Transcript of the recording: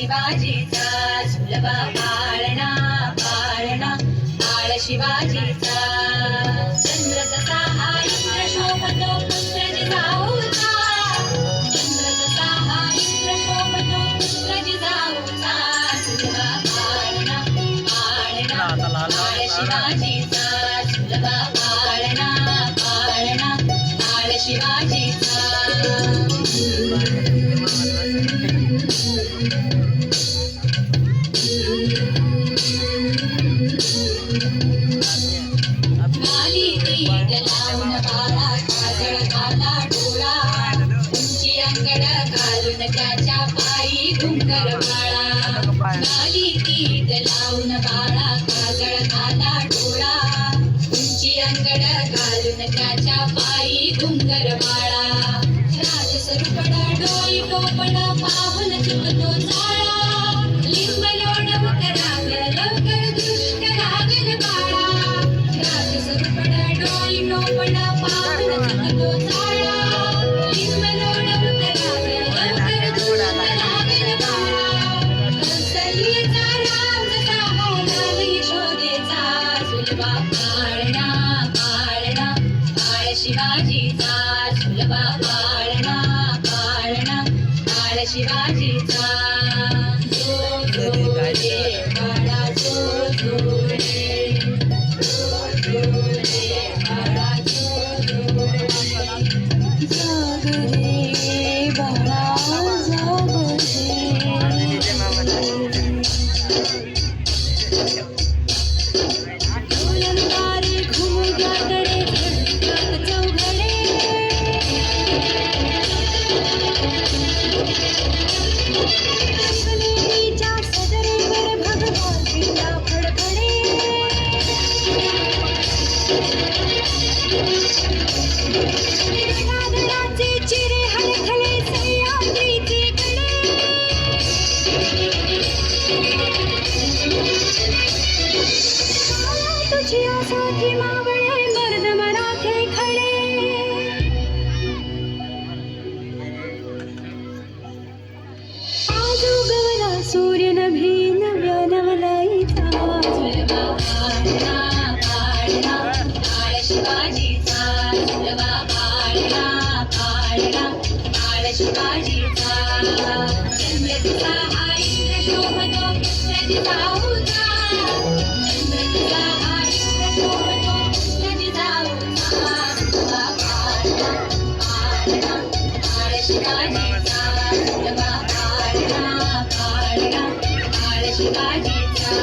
शिवाजीचा सुलभा पाळणा पाळणा बाळ शिवाजीचा चंद्र जसा हा इंद्र शोभतो पुत्र जिजाऊचा चंद्र जसा हा इंद्र शोभतो पुत्र जिजाऊचा सुलभा पाळणा पाळणा बाळ शिवाजीचा सुलभा पाळणा पाळणा बाळ शिवाजीचा लावून बाळा काजळ घाला डोळा उंची अंगड घालून त्याच्या पायी घुंगर बाळा गाली तीत लावून बाळा काजळ घाला डोळा उंची अंगड घालून त्याच्या पायी घुंगर बाळा राजसरुपडा डोई टोपडा पाहून चुकतो जाळा लिंब लोणवत राग लवकर दृष्ट लागल बाळा राजसरुपडा डोई टोपडा पाहून चुकतो जाळा लिंब लोणवत राग लवकर दृष्ट लागल बाळा कौसल्येचा राम जसा लाल यशोदेचा सुलभा पाळणा पाळणा बाळ शिवाजीचा सुलभा पाळणा पाळणा बाळ शिवाजीचा जो जो रे बाळा जो जो रे जो जो रे बाळा जो जो रे जाग रे बाळा जाग रे घुमग्याकडे झटकत चौघडे रंगलेलीच्या सदरेवर भगवान पिंडा फडफडे दादराचे चिरे हलखले सह्याद्रीचे कडे तुझ्या साठी मावळे मर्द मराठे खडे आज उगवला सूर्य नभी नव्या नवलाईचा सुलभा पाळणा पाळणा बाळ शिवाजीचा सुलभा पाळणा पाळणा बाळ शिवाजीचा चंद्र तुझा हा इंद्र शोभतो पुत्र जिजाऊचा चंद्र तुझा हा इंद्र शोभतो पुत्र जिजाऊचा सुलभा पाळणा पाळणा बाळ शिवाजीचा सुलभा पाळणा पाळणा बाळ शिवाजीचा